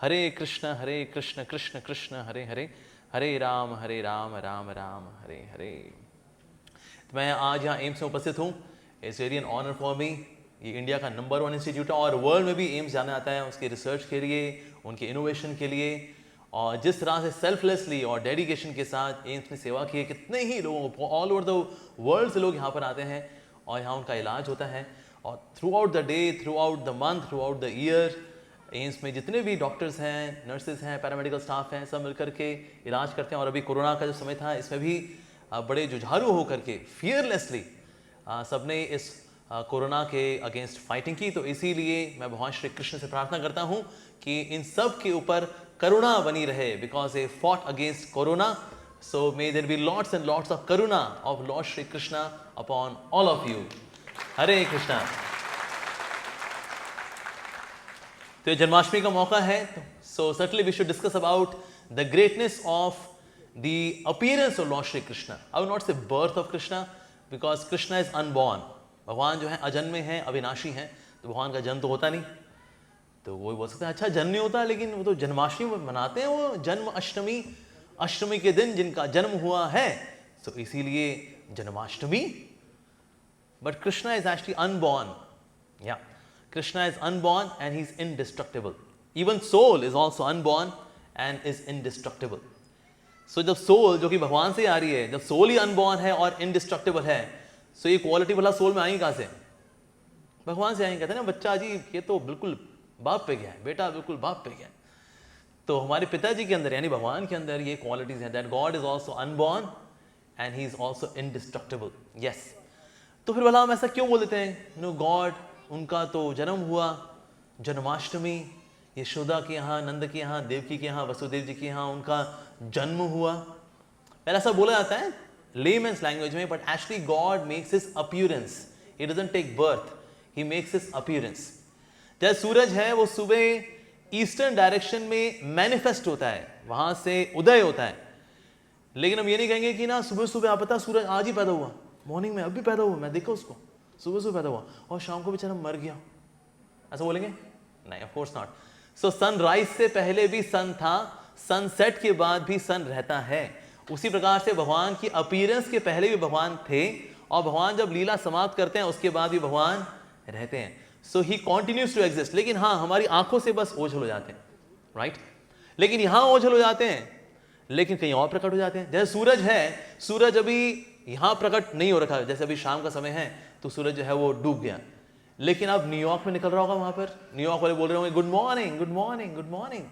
हरे कृष्ण कृष्ण कृष्ण हरे हरे, हरे राम राम राम हरे हरे। तो मैं आज यहाँ एम्स में उपस्थित हूँ। It's very an honour for me. ये इंडिया का नंबर 1 इंस्टीट्यूट है और वर्ल्ड में भी एम्स जाना जाता है उसके रिसर्च के लिए, उनके इनोवेशन के लिए, और जिस तरह से सेल्फलेसली और डेडिकेशन के साथ एम्स में सेवा की है। कितने ही लोगों को ऑल ओवर द वर्ल्ड से लोग यहाँ पर आते हैं और यहाँ उनका इलाज होता है। और through out the day, through out the month, through out the year AIIMS में जितने भी डॉक्टर्स हैं, नर्सेज हैं, पैरामेडिकल स्टाफ हैं, सब मिलकर के इलाज करते हैं। और अभी कोरोना का जो समय था इसमें भी बड़े जुझारू होकर के फियरलेसली सबने इस कोरोना के अगेंस्ट फाइटिंग की। तो इसीलिए मैं भगवान श्री कृष्ण से प्रार्थना करता हूँ कि इन सब के ऊपर करुणा बनी रहे, because a fight against corona. So may there be lots and lots of करुणा of Lord Shri Krishna upon all of you. Hare Krishna. तो जन्माष्टमी का मौका है, so certainly we should discuss about the greatness of the appearance of Lord Shri Krishna. I will not say birth of Krishna, because Krishna is unborn. भगवान जो है अजन्मे हैं, अविनाशी हैं, तो भगवान का जन्म तो होता नहीं। तो वो बोल सकते हैं अच्छा जन्म नहीं होता, लेकिन वो तो जन्माष्टमी मनाते हैं, वो जन्म अष्टमी, अष्टमी के दिन जिनका जन्म हुआ है, तो इसीलिए Janmashtami. But Krishna is actually unborn. या Krishna is unborn and he is indestructible. Even soul is also unborn and is indestructible. So जब soul जो कि भगवान से आ रही है, जब soul ही unborn है और indestructible है, so ये quality भला soul में आएंगे कहाँ से? भगवान से आएंगे। कहते हैं ना बच्चा जी ये तो बिल्कुल बाप पे गया है, बेटा बिल्कुल बाप पे गया है। तो हमारे पिताजी के अंदर यानी भगवान के अंदर ये qualities हैं, that God is also unborn and he is also indestructible. Yes. तो फिर भला हम ऐसा क्यों बोल देते हैं? No God, उनका तो जन्म हुआ जन्माष्टमी, यशोदा के यहाँ, नंद के यहाँ, देवकी के यहाँ, वसुदेव जी के यहाँ उनका जन्म हुआ। पहले ऐसा बोला जाता है लेमन्स लैंग्वेज में, but actually God makes his appearance. He doesn't take birth, he makes his appearance. जैसे सूरज है वो सुबह ईस्टर्न डायरेक्शन में मैनिफेस्ट होता है, वहां से उदय होता है। लेकिन हम ये नहीं कहेंगे कि ना सुबह सुबह आप पता सूरज आज ही पैदा हुआ, मॉर्निंग में अभी पैदा हुआ, मैं देखा उसको सुबह सुबह पैदा हुआ और शाम को बेचारा मर गया, ऐसा बोलेंगे? नहीं, of course not. So sunrise से पहले भी सन था, सनसेट के बाद भी सन रहता है। उसी प्रकार से भगवान की अपीयरेंस के पहले भी भगवान थे और भगवान जब लीला समाप्त करते हैं उसके बाद भी भगवान रहते हैं। सो ही कॉन्टिन्यूज टू एग्जिस्ट। लेकिन हाँ, हमारी आंखों से बस ओझल हो जाते हैं, राइट? लेकिन यहां ओझल हो जाते हैं, लेकिन कहीं और प्रकट हो जाते हैं। जैसे सूरज है, सूरज अभी यहां प्रकट नहीं हो रखा है, जैसे अभी शाम का समय है तो सूरज जो है वो डूब गया, लेकिन अब न्यूयॉर्क में निकल रहा होगा, वहां पर न्यूयॉर्क वाले बोल रहे होंगे good morning good morning good morning.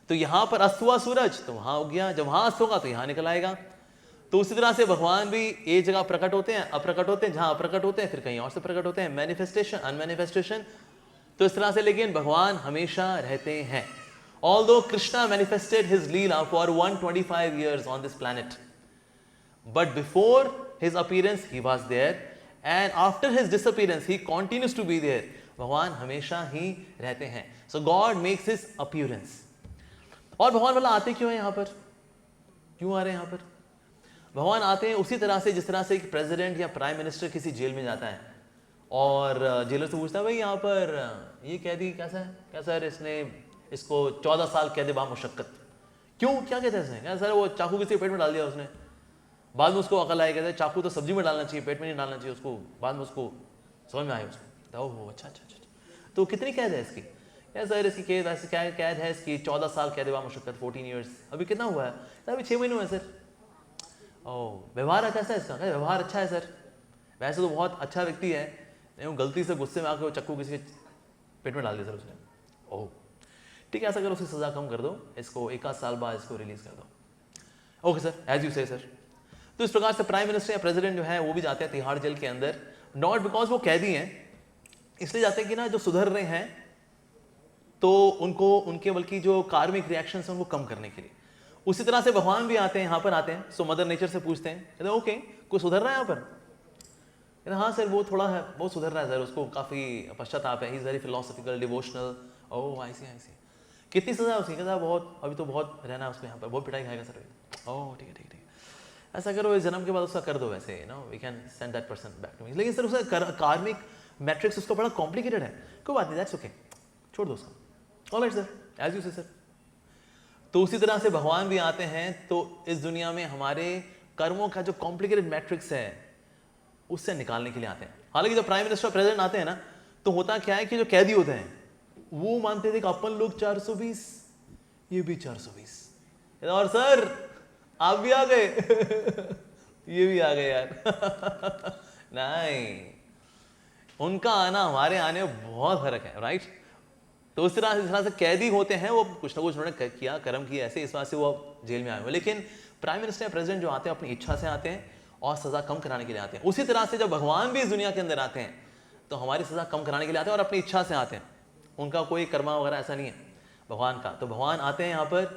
तो यहां पर अस्त हुआ सूरज तो वहां उग गया, जब वहां अस्त होगा तो यहां निकल आएगा। तो उसी तरह से भगवान भी एक जगह प्रकट होते हैं, अप्रकट होते हैं, जहां अप्रकट होते हैं फिर कहीं और से प्रकट होते हैं, मैनिफेस्टेशन अनमैनिफेस्टेशन। तो इस तरह से लेकिन भगवान हमेशा रहते हैं। Although Krishna manifested his Leela for 125 years on this planet, but before his appearance he was there, and after his disappearance he continues to be there. भगवान हमेशा ही रहते हैं। So God makes his appearance. और भगवान वाला आते क्यों हैं यहाँ पर? क्यों आ रहे हैं यहाँ पर? भगवान आते हैं उसी तरह से जिस तरह से प्रेसिडेंट या प्राइम मिनिस्टर किसी जेल में जाता है और जेलर से पूछता है भाई यहाँ पर ये कैदी कैसा है, क्या सर इसने इसको 14 साल कैद बा मुशक्कत। क्यों, क्या कहते हैं इसने? क्या सर वो चाकू किसी पेट में डाल दिया उसने, बाद में उसको अकल आया, कहते हैं चाकू तो सब्जी में डालना चाहिए, पेट में नहीं डालना चाहिए उसको, बाद में उसको समझ में आया उसको। ओह अच्छा अच्छा अच्छा। तो कितनी कैद है इसकी? क्या सर इसकी कैद ऐसी क्या कैद है इसकी 14 साल कैद बा मुशक्कत, 14 ईयर्स। अभी कितना हुआ है? अभी 6 महीने हुए हैं सर। ओह, व्यवहार कैसा है इसका? व्यवहार अच्छा है सर, वैसे तो बहुत अच्छा व्यक्ति है, नहीं गलती से गुस्से में आकर वो चक्कू किसी पेट में डाल दिया सर उसने। ओह ठीक है, ऐसा करो उसकी सजा कम कर दो, इसको 1 आध साल बाद इसको रिलीज कर दो। ओके सर, एज यू से सर। तो इस प्रकार से प्राइम मिनिस्टर या प्रेसिडेंट जो है वो भी जाते हैं तिहाड़ जेल के अंदर, नॉट बिकॉज वो कैदी हैं, इसलिए जाते हैं कि ना जो सुधर रहे हैं तो उनको उनके बल्कि जो कार्मिक रिएक्शन है उनको कम करने के लिए। उसी तरह से भगवान भी आते हैं, यहाँ पर आते हैं। सो मदर नेचर से पूछते हैं, कहते हैं ओके कोई सुधर रहा है यहाँ पर? कहते हैं हाँ सर वो थोड़ा है, बहुत सुधर रहा है सर, उसको काफ़ी पश्चाताप है, he is very philosophical devotional. Oh I see I see. कितनी सजा है उसकी? कहता है बहुत, अभी तो बहुत रहना है उसको यहाँ पर, बहुत पिटाई खाएगा सर। ओह ठीक है ठीक है ठीक है, ऐसा करो इस जन्म के बाद उसका कर दो, वैसे no we can send that person back to me. लेकिन सर उसका कार्मिक मैट्रिक्स उसका बड़ा कॉम्प्लिकेटेड है। कोई बात नहीं, दैट्स ओके, छोड़ दो उसका। ऑलराइट सर, एज यू से सर। तो उसी तरह से भगवान भी आते हैं तो इस दुनिया में हमारे कर्मों का जो कॉम्प्लिकेटेड मैट्रिक्स है उससे निकालने के लिए आते हैं। हालांकि जब प्राइम मिनिस्टर प्रेसिडेंट आते हैं ना, तो होता क्या है कि जो कैदी होते हैं वो मानते थे कि अपन लोग 420, ये भी 420, और सर आप भी आ गए ये भी आ गए यार नहीं, उनका आना हमारे आने में बहुत फर्क है, राइट। तो उस तरह से कैदी होते हैं, वो कुछ ना कुछ उन्होंने किया, कर्म किया ऐसे, इस बात से वो जेल में आए हुए। लेकिन प्राइम मिनिस्टर प्रेसिडेंट जो आते हैं अपनी इच्छा से आते हैं और सजा कम कराने के लिए आते हैं। उसी तरह से जब भगवान भी इस दुनिया के अंदर आते हैं तो हमारी सजा कम कराने के लिए आते हैं और अपनी इच्छा से आते हैं, उनका कोई कर्मा वगैरह ऐसा नहीं है भगवान का। तो भगवान आते हैं यहाँ पर,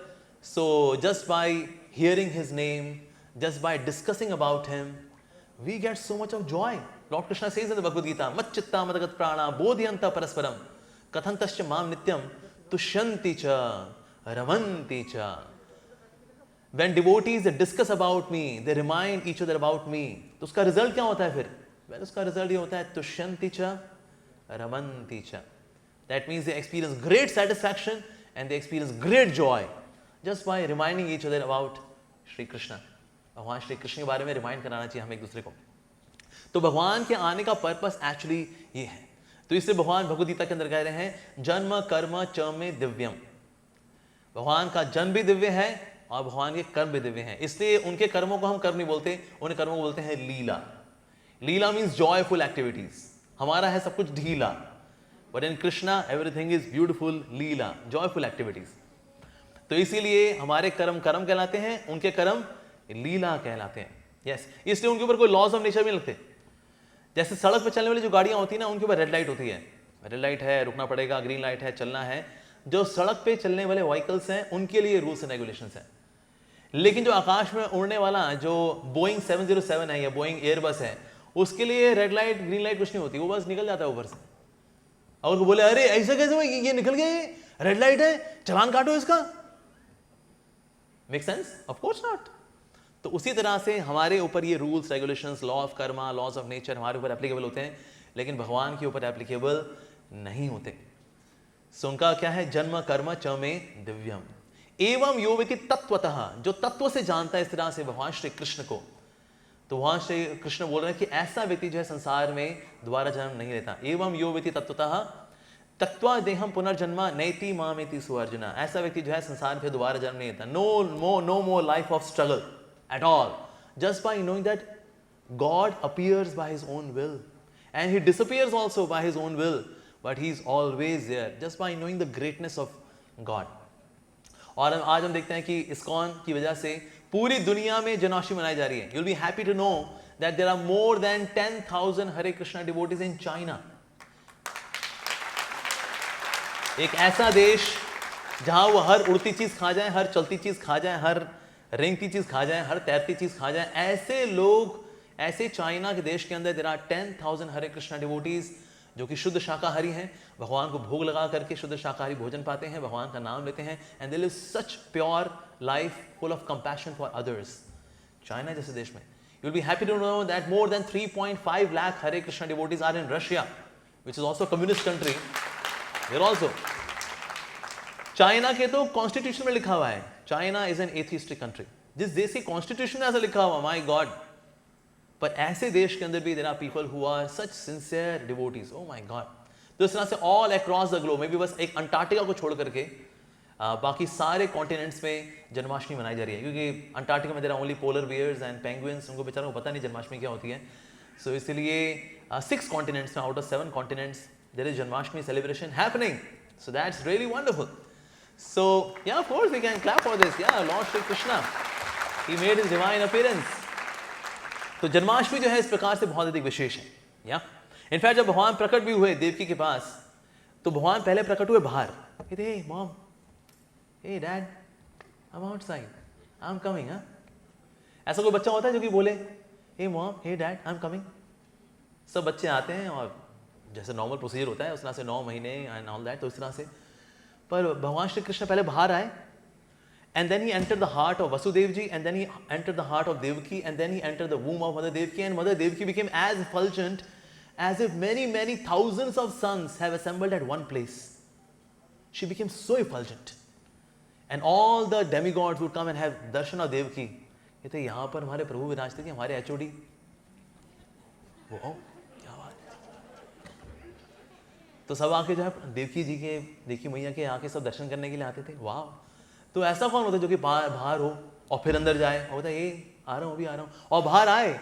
so just by hearing his name, just by discussing about him, we get so much of joy. Lord Krishna says in the Bhagavad Gita, मच्चित्ता मदगत प्राणा बोधयन्ता परस्परम कथंतश्च माम नित्यम तुष्यन्ति च रमन्ति च। When devotees they discuss about me, they remind each other about me, तो उसका रिजल्ट क्या होता है फिर? well, उसका रिजल्ट ये होता है तुष्यन्ति च रमन्ति च। That means they experience great satisfaction and they experience great joy just by reminding each other about Shri Krishna. भगवान श्री कृष्ण के बारे में रिमाइंड कराना चाहिए हमें एक दूसरे को। तो भगवान के आने का पर्पस एक्चुअली ये है। तो इसलिए भगवान भगवद गीता के अंदर कह रहे हैं जन्म कर्म च में दिव्यम, भगवान का जन्म भी दिव्य है और भगवान के कर्म भी दिव्य हैं। इसलिए उनके कर्मों को हम कर्म नहीं बोलते, उन कर्मों को बोलते हैं लीला। लीला मीन्स जॉयफुल एक्टिविटीज। हमारा है सब कुछ ढीला, but in Krishna everything is beautiful, Leela, joyful activities. तो इसीलिए हमारे कर्म कर्म कहलाते हैं, उनके कर्म लीला कहलाते हैं। यस, इसलिए उनके ऊपर कोई लॉज ऑफ नेचर भी नहीं लगते। जैसे सड़क पर चलने वाली जो गाड़ियां होती है ना, उनके ऊपर रेड लाइट होती है, रेड लाइट है रुकना पड़ेगा, ग्रीन लाइट है चलना है। जो सड़क पे चलने वाले व्हीकल्स हैं उनके लिए रूल्स एंड रेगुलेशंस हैं। लेकिन जो आकाश में उड़ने वाला जो बोइंग 707 है या बोइंग एयरबस है, उसके लिए रेड लाइट ग्रीन लाइट कुछ नहीं होती, वो बस निकल जाता है ऊपर से। और बोले अरे ऐसा कैसे, ये निकल गया, ये रेड लाइट है, चालान काटो इसका। Make sense? Of course not. तो उसी तरह से हमारे ऊपर ये rules regulations, law of karma, laws of nature हमारे ऊपर एप्लीकेबल होते हैं, लेकिन भगवान के ऊपर एप्लीकेबल नहीं होते। सो उनका क्या है, जन्म कर्म च में दिव्यम एवं यो वेति तत्वतः, जो तत्व से जानता है इस तरह से भगवान श्री कृष्ण को। तो भगवान श्री कृष्ण बोल रहे हैं कि ऐसा व्यक्ति जो है संसार में दोबारा जन्म नहीं लेता। एवं यो वेति तत्वतः तत्वा देहम पुनर्जन्मा नैति मामेति सुअर्जुना, ऐसा व्यक्ति जो है संसार में दोबारा जन्म नहीं लेता। No more life of struggle at all, just by knowing that God appears by his own will and he disappears also by his own will, but he is always there, just by knowing the greatness of God. और आज हम देखते हैं कि ISKCON की वजह से पूरी दुनिया में जन्माष्टमी मनाई जा रही है। You'll be happy to know that there are more than 10,000 Hare Krishna devotees in China. एक ऐसा देश जहां वो हर उड़ती चीज खा जाए, हर चलती चीज खा जाए, हर रेंगती चीज खा जाए, हर तैरती चीज खा जाए, ऐसे लोग, ऐसे चाइना के देश के अंदर there are 10,000 Hare Krishna devotees जो कि शुद्ध शाकाहारी हैं, भगवान को भोग लगा करके शुद्ध शाकाहारी भोजन पाते हैं, भगवान का नाम लेते हैं, and they live such pure life full of compassion for others. China जैसे देश में you will be happy to know that more than 3.5 lakh Hare Krishna devotees are in Russia, which is also communist country. There also China के तो constitution में लिखा हुआ है China is an atheistic country. जिस देश की कॉन्स्टिट्यूशन में ऐसा लिखा हुआ, माय गॉड, पर ऐसे देश के अंदर भी there are people who are such sincere devotees, oh my God. तो इस तरह से ऑल अक्रॉस द ग्लोब में भी, बस एक अंटार्कटिका को छोड़ करके बाकी सारे कॉन्टिनेंट्स में जन्माष्टमी मनाई जा रही है, क्योंकि अंटार्कटिका में there are only polar bears and penguins, उनको बेचारों को पता नहीं जन्माष्टमी क्या होती है। सो इसलिए 6 कॉन्टिनेंट्स में out of 7 continents there is Janmashtami celebration happening. So that's really wonderful. So, yeah, of course we can clap for this. Yeah, Lord Shri Krishna, he made his divine appearance. तो जन्माष्टमी जो है इस प्रकार से बहुत अधिक विशेष है। या इनफैक्ट जब भगवान प्रकट भी हुए देवकी के पास, तो भगवान पहले प्रकट हुए बाहर। Hey mom, hey dad, I'm outside, I'm coming, हाँ? ऐसा कोई बच्चा होता है जो कि बोले hey mom, hey dad, I'm coming? सब बच्चे आते हैं और जैसे नॉर्मल प्रोसीजर होता है उस तरह से 9 महीने एंड ऑल दैट, तो इस तरह से। पर भगवान श्री कृष्ण पहले बाहर आए, and then he entered the heart of Vasudev ji, and then he entered the heart of Devaki, and then he entered the womb of Mother Devaki, and Mother Devaki became as effulgent as if many thousands of suns have assembled at one place. She became so effulgent, And all the demigods would come and have darshan of Devaki. कहते यहाँ पर हमारे प्रभु विराजते थे, हमारे HOD. वो क्या बात. तो सब आके जो है देवकी जी के, देवकी मैया के आके सब दर्शन करने के लिए आते थे. वाह. तो ऐसा कौन होता है जो कि बाहर हो और फिर अंदर जाए, और होता है ये आ रहा हूँ, अभी आ रहा हूँ, और बाहर आए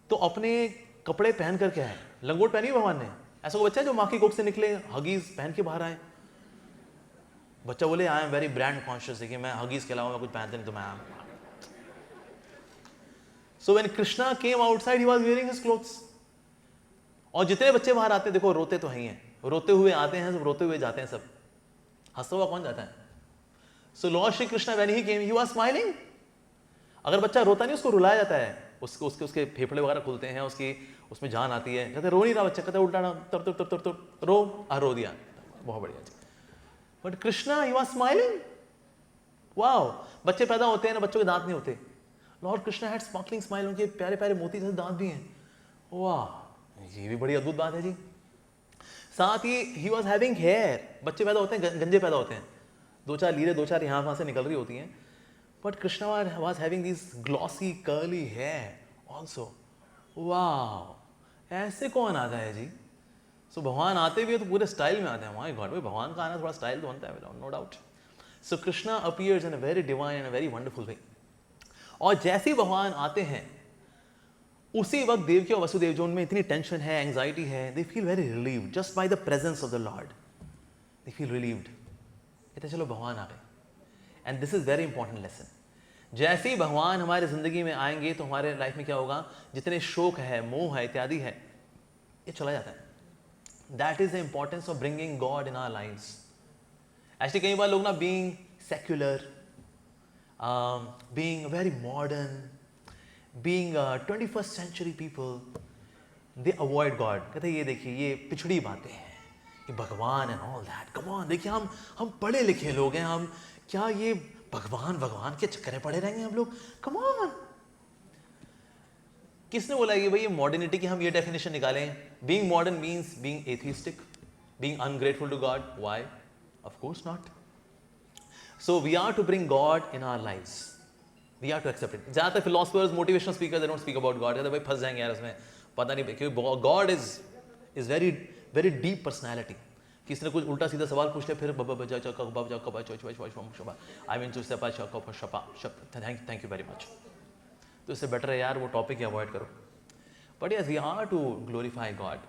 तो अपने कपड़े पहन करके आए. लंगोट पहनी भगवान ने. ऐसा कोई बच्चा है जो माँ की कोख से निकले हगीज पहन के बाहर आए? बच्चा बोले I am very brand conscious, कि मैं हगीज के अलावा मैं कुछ पहनते नहीं, तो मैं. So when Krishna came outside he was wearing his clothes. और जितने बच्चे बाहर आते हैं, देखो रोते तो ही हैं, रोते हुए आते हैं सब, रोते हुए जाते हैं सब. हंसता हुआ कौन जाता है? So Lord Shri Krishna when he came he was smiling. अगर बच्चा रोता नहीं, उसको रुलाया जाता है, उसके फेफड़े वगैरह खुलते हैं, उसमें जान आती है. कहते रो नहीं रहा बच्चा, कहते उल्टा तर तर तर तर रो दिया. बहुत बढ़िया जी. But Krishna he was smiling. Wow. बच्चे पैदा होते हैं ना, बच्चों के दांत नहीं होते. Lord Krishna had sparkling smile. उनके प्यारे प्यारे मोती जैसे दांत भी हैं. वाह, ये भी बड़ी अद्भुत बात है जी. साथ ही वाज हैविंग हेयर. बच्चे पैदा होते हैं, गंजे पैदा होते हैं, दो चार लीरे दो चार यहाँ वहाँ से निकल रही होती हैं. But Krishna was having this glossy curly hair also. वाह, ऐसे कौन आता है जी? सो भगवान आते भी है तो पूरे स्टाइल में आते हैं. हमारे घर में भगवान का आना थोड़ा स्टाइल तो बनता है, no doubt. So Krishna appears in a very divine and a very wonderful way. और जैसे ही भगवान आते हैं, उसी वक्त देवकी और वसुदेव, जो उनमें इतनी टेंशन है, एंजाइटी है, they feel very relieved just by the presence of the Lord. They feel relieved. कहते चलो भगवान आ गए. And this is very important lesson. जैसे ही भगवान हमारे जिंदगी में आएंगे तो हमारे लाइफ में क्या होगा? जितने शोक है, मोह है, इत्यादि है, ये चला जाता है. That is the importance of bringing God in our lives. ऐसे कई बार लोग ना, being secular, being very modern, being 21st century people, they avoid God. कहते ये देखिए, ये पिछड़ी बातें हैं, ये भगवान and all that. Come on, देखिए हम पढ़े लिखे लोग हैं, हम क्या ये भगवान के चक्कर में पड़े रहेंगे हम लोग? Come on. किसने बोला कि भाई ये मॉडर्निटी की हम ये डेफिनेशन निकालें? Being modern means being atheistic, being ungrateful to God. Why? Of course not. So we are to bring God in our lives. We have to accept it. ज़्यादातर philosophers, motivational speakers, they don't speak about God. कहते भाई फंस जाएंगे यार उसमें, पता नहीं, क्योंकि God is very deep personality. किसी ने कुछ उल्टा सीधा सवाल पूछ लिया, फिर बाबा बजा चौका बाबा जाओ कबा चौच आई मीन टू सपा चौका शपा थैंक यू वेरी मच. तो इससे बेटर है यार वो टॉपिक ही अवॉइड करो. But yes, we are to glorify God.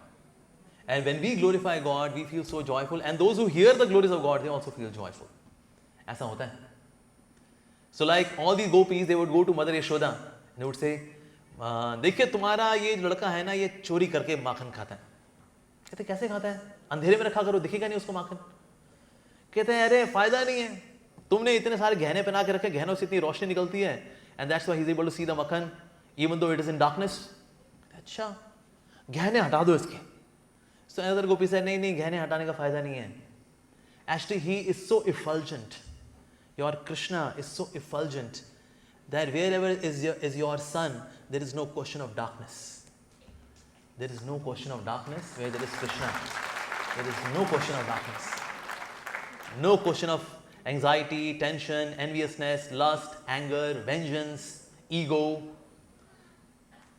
And when we glorify God, we feel so joyful, and those who hear the glories of God, they also feel joyful. ऐसा होता है. So like all these gopis, they would go to Mother Yashoda and they would say, देखिए तुम्हारा ये लड़का है ना, ये चोरी करके माखन खाता है. कहते कैसे खाता है? अंधेरे में रखा करो, दिखेगा नहीं उसको माखन. कहते हैं अरे फायदा नहीं है, तुमने इतने सारे गहने पहना के रखे, गहनों से इतनी रोशनी निकलती है, and that's why he's able to see the makhan even though it is in darkness. अच्छा, गहने हटा दो इसके. So another gopi said, नहीं गहने हटाने का फायदा नहीं है. Actually he is so effulgent. Your Krishna is so effulgent that wherever is your son, there is no question of darkness. There is no question of darkness where there is Krishna. There is no question of darkness. No question of anxiety, tension, enviousness, lust, anger, vengeance, ego.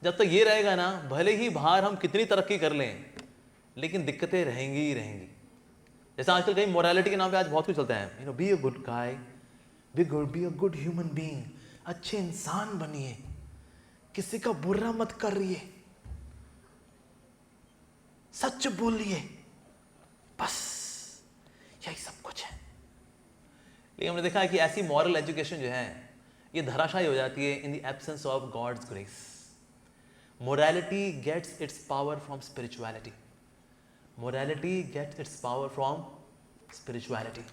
जब तक ये रहेगा ना, भले ही बाहर हम कितनी तरक्की कर लें, लेकिन दिक्कतें रहेंगी ही रहेंगी. जैसे आजकल कहीं मोरालिटी के नाम पे आज बहुत कुछ चलता है. B a good guy, B a good human being. अच्छे इंसान बनिए, किसी का बुरा मत करिए, सच बोलिए, बस यही सब कुछ है. लेकिन हमने देखा है कि ऐसी मॉरल एजुकेशन जो है, ये धराशायी हो जाती है in the absence of God's grace. Morality gets its power from spirituality. Morality gets its power from spirituality.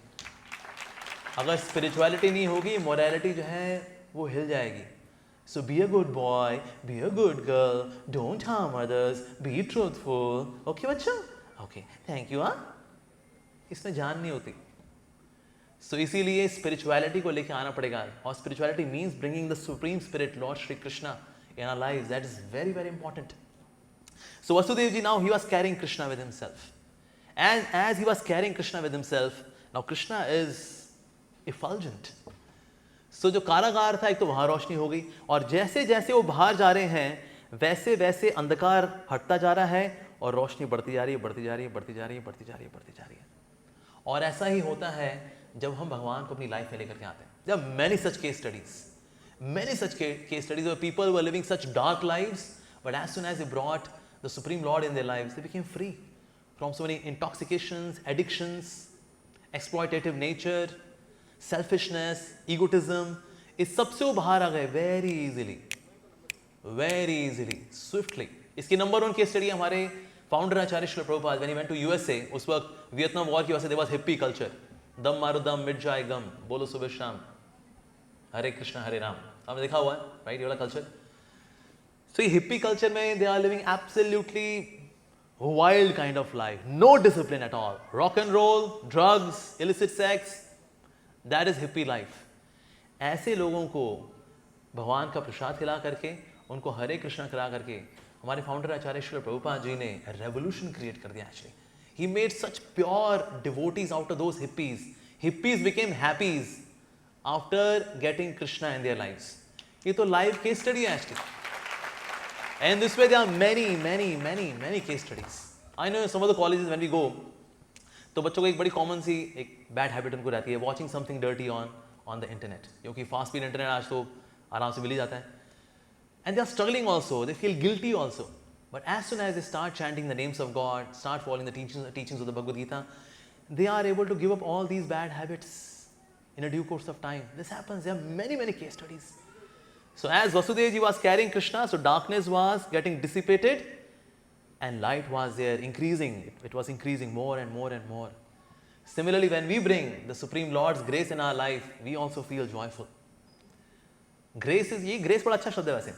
अगर स्पिरिचुअलिटी नहीं होगी, मोरालिटी जो है वो हिल जाएगी. So be a good boy, be a good girl, don't harm others, be truthful. Okay बच्चों, okay thank you. इसमें जान नहीं होती. सो इसीलिए स्पिरिचुअलिटी को लेके आना पड़ेगा. और spirituality means bringing the supreme spirit Lord Shri Krishna in our lives. That is very, very important. So Vasudev ji, now he was carrying Krishna with himself. And as he was carrying Krishna with himself, now Krishna is effulgent. So जो कारागार था, एक तो वहां रोशनी हो गई, और जैसे जैसे वो बाहर जा रहे हैं वैसे वैसे अंधकार हटता जा रहा है और रोशनी बढ़ती जा रही है, बढ़ती जा रही है, बढ़ती जा रही है, बढ़ती जा रही है, बढ़ती जा रही है। और ऐसा ही होता है जब हम भगवान को अपनी लाइफ में लेकर के आते हैं। There are many such case studies, many such case studies where people were living such dark lives, but as soon as they brought the Supreme Lord in their lives, they became free from so many intoxications, addictions, exploitative nature, selfishness, egotism. इस सबसे वो बाहर आ गए very easily, swiftly. इसकी number 1 case study हमारे founder Acharya Srila Prabhupada. When he went to USA, उस वक्त Vietnam war की वजह से देयर वाज हिप्पी कल्चर, दम मारो दम मिट जाए गम, बोलो सुबह शाम, हरे कृष्णा हरे राम, आपने देखा हुआ है राइट, ये वाला कल्चर। सो ये हिप्पी कल्चर में they are living absolutely wild kind of life, no discipline at all, rock and roll, drugs, illicit sex, that is hippie life. ऐसे लोगों को भगवान का प्रसाद खिला करके, उनको हरे कृष्णा खिला करके हमारे फाउंडर आचार्य श्रील प्रभुपाद जी ने रेवोल्यूशन क्रिएट कर दिया। Actually he made such pure devotees out of those hippies. Hippies became happies after getting Krishna in their lives. ये तो live case study है actually. And this way there are many case studies. I know some of the colleges when we go, तो बच्चों को एक बड़ी common सी एक bad habit उनको रहती है, watching something dirty on the internet, क्योंकि फास्ट स्पीड इंटरनेट आज तो आराम से मिल ही जाता है। And they are struggling also, they feel guilty also, but as soon as they start chanting the names of God, start following the teachings of the Bhagavad Gita, they are able to give up all these bad habits in a due course of time. This happens. There are many case studies. So as Vasudeva ji was carrying Krishna, so darkness was getting dissipated and light was there increasing. It was increasing more and more and more. Similarly, when we bring the Supreme Lord's grace in our life, we also feel joyful. Grace is, ये grace बड़ा अच्छा शब्द है वैसे.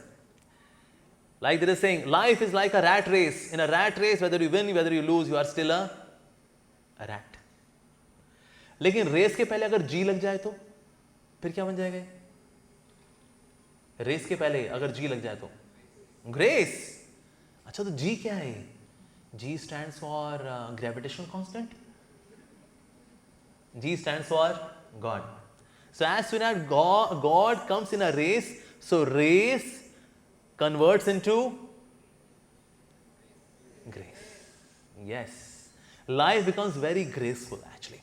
Like there is saying, life is like a rat race. In a rat race, whether you win, whether you lose, you are still a rat. लेकिन race के पहले अगर जी लग जाए तो फिर क्या बन जाएगा? रेस के पहले अगर जी लग जाए तो ग्रेस। अच्छा, तो जी क्या है? G stands for gravitational constant, G stands for God. So as soon as God comes in a race, so race converts into grace. Yes, life becomes very graceful actually.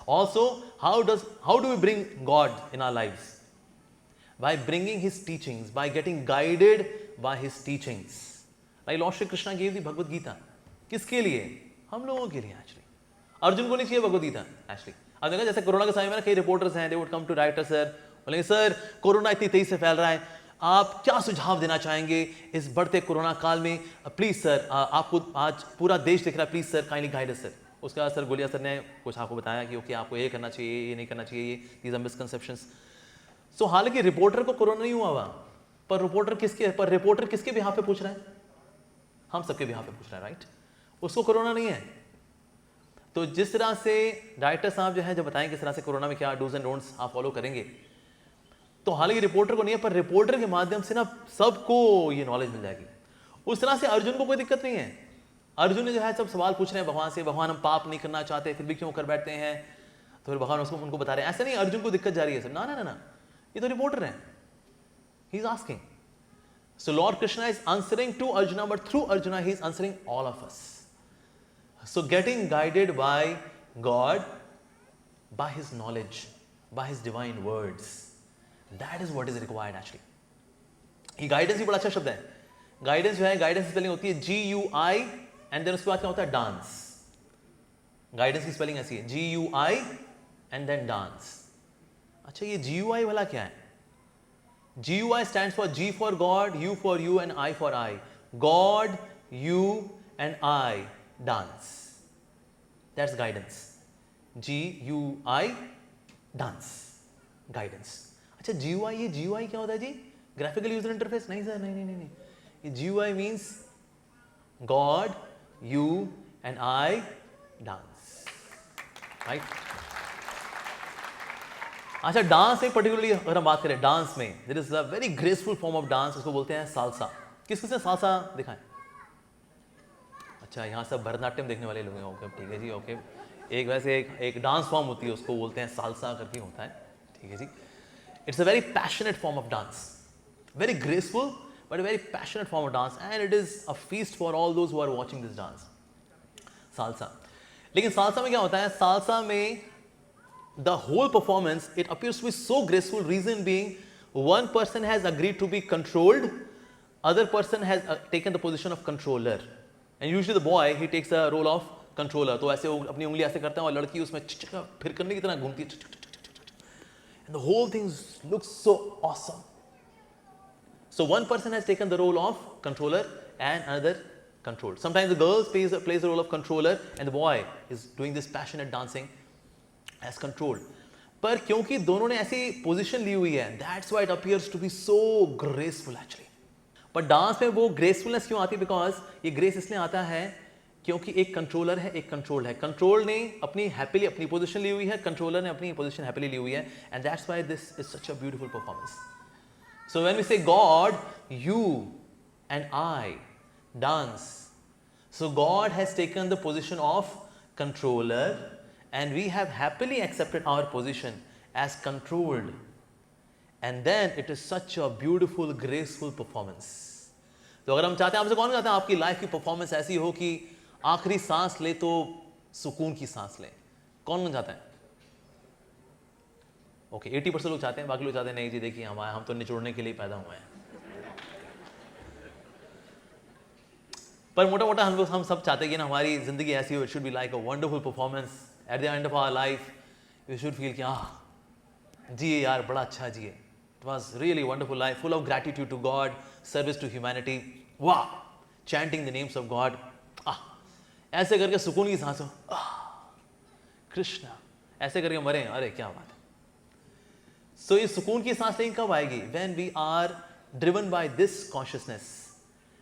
Also, how do we bring God in our lives? By bringing his teachings, by getting guided by his teachings. Like Lord Shri Krishna gave the Bhagavad Gita. किसके लिए? हम लोगों के लिए actually. Arjun को नहीं चाहिए Bhagavad Gita actually. अब देखा जैसे कोरोना के समय में ना कई रिपोर्टर्स हैं, they would come to director sir, बोलेंगे सर कोरोना इतनी तेजी से फैल रहा है, आप क्या सुझाव देना चाहेंगे इस बढ़ते कोरोना काल में? प्लीज सर, आपको आज पूरा देश देख रहा है, please sir kindly guide us sir. उसके बाद सर गोलिया सर ने कुछ आपको बताया कि ओके आपको ये करना चाहिए, ये नहीं करना चाहिए, दीज आर मिसकंसेप्शंस। सो हालांकि रिपोर्टर को कोरोना नहीं हुआ, पर रिपोर्टर किसके बिहाफ पे पूछ रहा है? हम सबके बिहाफ पे पूछ रहा है, राइट? उसको कोरोना नहीं है। तो जिस तरह से डायरेक्टर साहब जो है जब बताएं किस तरह से कोरोना में क्या डूज एंड डोंट्स आप फॉलो करेंगे, तो हालांकि रिपोर्टर को नहीं है, पर रिपोर्टर के माध्यम से ना सबको ये नॉलेज मिल जाएगी। उस तरह से अर्जुन को कोई दिक्कत नहीं है। अर्जुन ने जो है सब सवाल पूछ रहे हैं भगवान से, भगवान हम पाप नहीं करना चाहते फिर भी क्यों कर बैठते हैं, तो फिर भगवान उनको बता रहे हैं ऐसा नहीं अर्जुन को दिक्कत जा रही है सब, ना, ये तो रिपोर्टर है, he is asking. So Lord Krishna is answering to Arjuna, but through Arjuna he is answering all of us. So getting guided by God, by his knowledge, by his divine words, That is what is required actually. ये guidance भी बड़ा अच्छा शब्द है। Guidance जो है, guidance की spelling होती है GUI एंड देन उसके बाद क्या होता है? डांस। गाइडेंस की स्पेलिंग ऐसी है GUI एंड देन डांस। अच्छा, ये GUI वाला क्या है? GUI stands for G for God, U for you and I for I. God, you and I dance. That's guidance. GUI dance. Guidance. अच्छा, GUI, ये GUI क्या होता है जी? Graphical user interface? नहीं सर, नहीं, ये GUI means God, you and I dance, right? अच्छा, डांस में पर्टिकुलरली अगर हम बात करें, डांस में there is a very graceful form of dance, उसको बोलते हैं सालसा। किसने सालसा दिखाएं? अच्छा, यहाँ सब भरतनाट्यम देखने वाले लोग हैं, ओके ठीक है जी, ओके। एक वैसे एक डांस फॉर्म होती है, उसको बोलते हैं सालसा करके होता है, ठीक है जी. It's a very passionate form of dance, very graceful but a very passionate form of dance, and it is a feast for all those who are watching this dance. Salsa. लेकिन salsa में क्या होता है? Salsa में the whole performance, it appears to be so graceful. Reason being, one person has agreed to be controlled, other person has taken the position of controller, and usually the boy, he takes the role of controller. तो ऐसे अपनी उंगली ऐसे करता है और लड़की उसमें फिर करने की तरह घूमती है, and the whole thing looks so awesome. So one person has taken the role of controller and another controlled. Sometimes the girl plays the role of controller and the boy is doing this passionate dancing as controlled. पर क्योंकि दोनों ने ऐसी position ली हुई है, that's why it appears to be so graceful actually. पर dance में वो ग्रेसफुलनेस क्यों आती है? बिकॉज ये ग्रेस इसलिए आता है क्योंकि एक कंट्रोलर है, एक कंट्रोल्ड है. कंट्रोल ने अपनी हैप्पीली अपनी पोजीशन ली हुई है, कंट्रोलर ने अपनी पोजीशन हैप्पीली ली हुई है, and that's why this is such a beautiful performance. So when we say God, you and I dance. So God has taken the position of controller and we have happily accepted our position as controlled. And then it is such a beautiful, graceful performance. तो अगर हम चाहते हैं, आपसे कौन चाहता है आपकी लाइफ की परफॉर्मेंस ऐसी हो कि आखिरी सांस ले तो सुकून की सांस ले? कौन चाहता है? ओके, 80% लोग चाहते हैं, बाकी लोग चाहते हैं नहीं जी देखिए हम तो निचोड़ने के लिए पैदा हुए हैं. पर मोटा मोटा हम सब चाहते हैं कि ना हमारी जिंदगी ऐसी हो, it should be like a wonderful performance. At the end of our life you should feel कि जिए यार, बड़ा अच्छा जिए. It was really wonderful life, full of gratitude to God, service to humanity. वाह, chanting the names of God. ऐसे करके सुकून की सांसों, कृष्णा, ऐसे करके मरे, अरे क्या बात है. So ये सुकून की सांस लेकिन कब आएगी? When we are driven by this consciousness,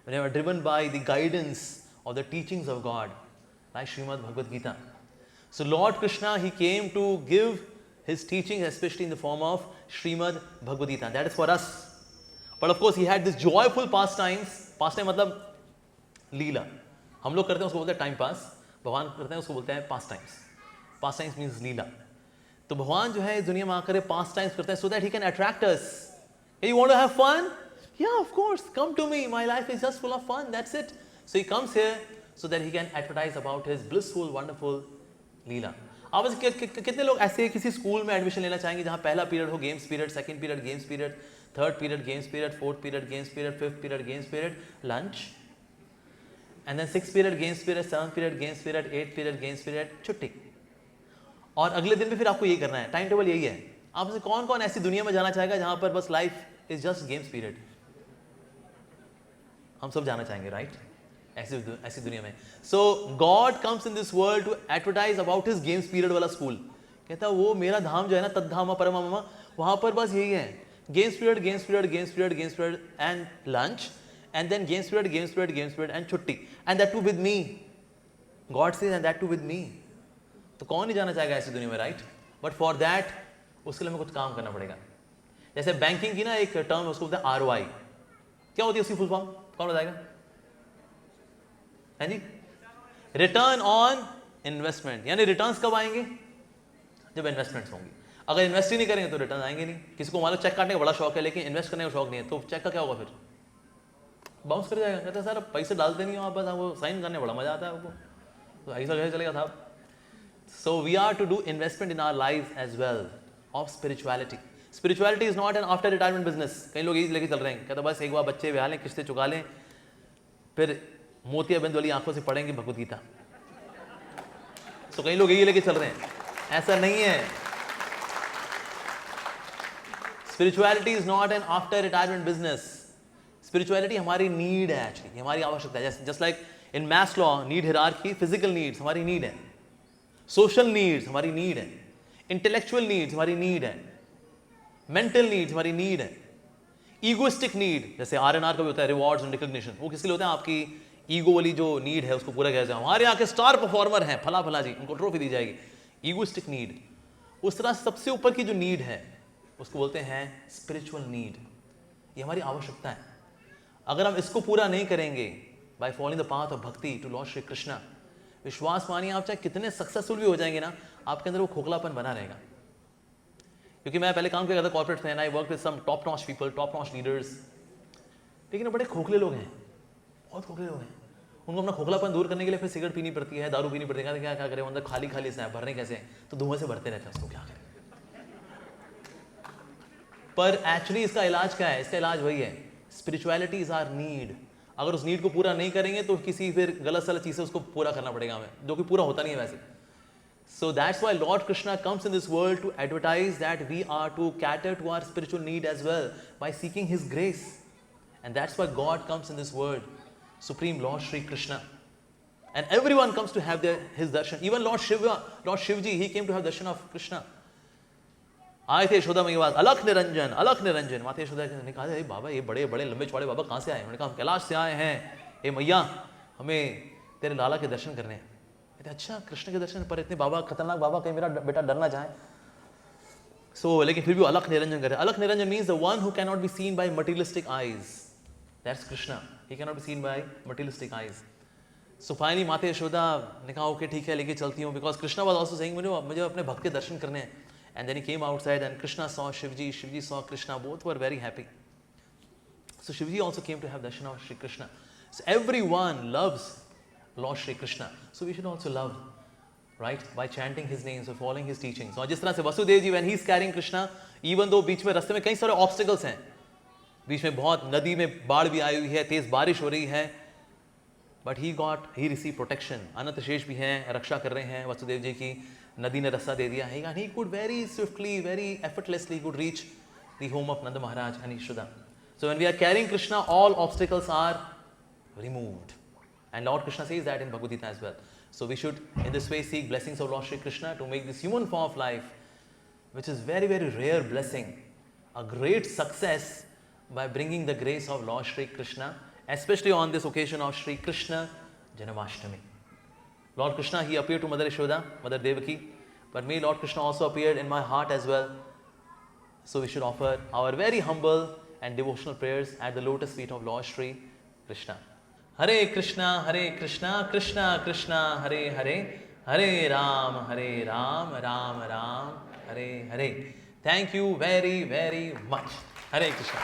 when we are driven by the guidance of the teachings of God, like Srimad Bhagavad Gita. So Lord Krishna, he came to give his teachings, especially in the form of Srimad Bhagavad Gita. That is for us. But of course, he had this joyful pastimes. Pastime मतलब लीला. हम लोग करते हैं उसको बोलते हैं time pass. भगवान करते हैं उसको बोलते हैं पास टाइम्स. पास टाइम्स मीन्स लीला. तो भगवान जो है इस दुनिया में आकर पास टाइम्स करते हैं so that he can attract us. Hey, you want to have fun? Yeah, of course. Come to me. My life is just full of fun. That's it. So he comes here so that he can advertise about his blissful, wonderful लीला. आप कितने लोग ऐसे किसी school में admission लेना चाहेंगे जहां पहला पीरियड हो games period, second period games period, third period games period, fourth period games period, fifth period games period, lunch, and then sixth period games period, seventh period games period, eighth period games period, छुट्टी. और अगले दिन भी फिर आपको यही करना है. टाइम टेबल यही है. आप से कौन कौन ऐसी दुनिया में जाना चाहेगा जहां पर बस life is just games period? हम सब जाना चाहेंगे, राइट? ऐसी दुनिया में. So God comes in this world to advertise about his games period वाला स्कूल. कहता वो मेरा धाम जो है ना, तद्धामा परमा ममा, वहां पर बस यही है, games period games period games period games period and lunch, and then games period games period games period and छुट्टी, and that too with me. God says and that too with me. तो कौन नहीं जाना चाहेगा ऐसी दुनिया में, right? But for that उसके लिए हमें कुछ काम करना पड़ेगा. जैसे बैंकिंग की ना एक टर्म उसको बोलते हैं ROI. क्या होती है उसकी फुल फॉर्म? कौन बताएगा? है जी, रिटर्न ऑन इन्वेस्टमेंट. यानी रिटर्न्स कब आएंगे? जब इन्वेस्टमेंट्स होंगी. अगर इन्वेस्ट ही नहीं करेंगे तो रिटर्न आएंगे नहीं. किसी को मान लो चेक काटने का बड़ा शौक है लेकिन इन्वेस्ट करने का शौक नहीं है, तो चेक का क्या होगा? फिर बाउंस कर जाएगा. कहते हैं सर पैसे डालते नहीं हो आप, बस आपको साइन करने बड़ा मजा आता है आपको, तो ऐसा कैसे चलेगा साहब? So we are to do investment in our life as well of spirituality. Spirituality is not an after retirement business. कई लोग यही लेके चल रहे हैं, कहते बस एक बार बच्चे ब्याह लें, किस्तें चुका लें, फिर मोतियाबिंद वाली आंखों से पढ़ेंगे भगवद गीता. तो कई लोग यही लेके चल रहे हैं. ऐसा नहीं है. Spirituality is not an after retirement business. Spirituality हमारी नीड है, एक्चुअली हमारी आवश्यकता है. Just like in Maslow need hierarchy, physical needs हमारी नीड है, सोशल नीड्स हमारी नीड है, इंटेलेक्चुअल नीड्स हमारी नीड है, मेंटल नीड्स हमारी नीड है, ईगोइस्टिक नीड जैसे RNR का भी होता है, रिवॉर्ड्स एंड रिकॉग्निशन, वो किसके लिए होता है? आपकी ईगो वाली जो नीड है उसको पूरा किया जाए. हमारे यहाँ के स्टार परफॉर्मर हैं फला फला जी, उनको ट्रॉफी दी जाएगी. Egoistic need. उस तरह सबसे ऊपर की जो नीड है उसको बोलते हैं स्पिरिचुअल नीड. ये हमारी आवश्यकता है. अगर हम इसको पूरा नहीं करेंगे, by following the path of भक्ति टू लॉर्ड श्री कृष्णा, विश्वास मानिए, आप चाहे कितने सक्सेसफुल भी हो जाएंगे ना, आपके अंदर वो खोखलापन बना रहेगा। क्योंकि मैं पहले काम किया करता कॉर्पोरेट में, I work with some top notch people, top notch leaders, लेकिन वो बड़े खोखले लोग हैं, बहुत खोखले लोग हैं। उनको अपना खोखलापन दूर करने के लिए फिर सिगरेट पीनी पड़ती है, दारू पीनी पड़ती है, क्या क्या करें, अंदर खाली खाली से भरने कैसे हैं, तो धुएं से भरते रहते हैं उसको, क्या करें। पर एक्चुअली इसका इलाज क्या है? इसका इलाज वही है, स्पिरिचुअलिटी इज आवर नीड। अगर उस नीड को पूरा नहीं करेंगे तो किसी फिर गलत सलत चीज से उसको पूरा करना पड़ेगा हमें, जो कि पूरा होता नहीं है वैसे। So that's why Lord Krishna comes in this world to advertise that we are to cater to our spiritual need as well by seeking His grace. And that's why God comes in this world, Supreme Lord Shri Krishna. And everyone comes to have his darshan. Even Lord Shivji, he came to have darshan of Krishna. आए थे यशोदा मैया के पास, अलख निरंजन अलख निरंजन। माता यशोदा ने कहा, अरे बाबा ये बड़े बड़े लंबे चौड़े बाबा कहाँ से आए? उन्होंने कहा हम कैलाश से आए हैं, ए मैया हमें तेरे लाला के दर्शन करने हैं। कहते अच्छा कृष्ण के दर्शन पर, इतने बाबा खतरनाक बाबा, कहीं मेरा बेटा डर ना जाए। लेकिन फिर भी अलख निरंजन करे। Alakh Niranjan means the one who can not be seen by materialistic eyes, that's Krishna, he can not be seen by materialistic eyes. So finally Mata Yashoda ने कहा ओके ठीक है लेके चलती हूँ, because Krishna was also saying मुझे अपने भक्त के दर्शन करने हैं। And then he came outside and Krishna saw Shivji, Shivji saw Krishna, both were very happy. So Shivji also came to have darshan of Shri Krishna. So everyone loves Lord Shri Krishna. So we should also love, right? By chanting his names, by following his teachings. और जिस तरह से वसुदेव जी when he is carrying Krishna, even though बीच में रास्ते में कई सारे obstacles हैं, बीच में बहुत नदी में बाढ़ भी आई हुई है, तेज बारिश हो रही है, but he received protection. अनंत शेष भी हैं, रक्षा कर रहे हैं वसुदेव जी की, नदी ने रास्ता दे दिया है, and he could very swiftly, very effortlessly could reach the home of Nanda Maharaj and Yashoda. So when we are carrying Krishna, all obstacles are removed. And Lord Krishna says that in Bhagavad Gita as well. So we should in this way seek blessings of Lord Shri Krishna to make this human form of life, which is very, very rare blessing, a great success by bringing the grace of Lord Shri Krishna, especially on this occasion of Shri Krishna Janmashtami. Lord Krishna, he appeared to Mother Yashoda, Mother Devaki, but may Lord Krishna also appeared in my heart as well. So we should offer our very humble and devotional prayers at the lotus feet of Lord Shri Krishna. Hare Krishna, Krishna Krishna, Hare Hare, Hare Ram, Ram Ram, Hare Hare. Thank you very, very much. Hare Krishna.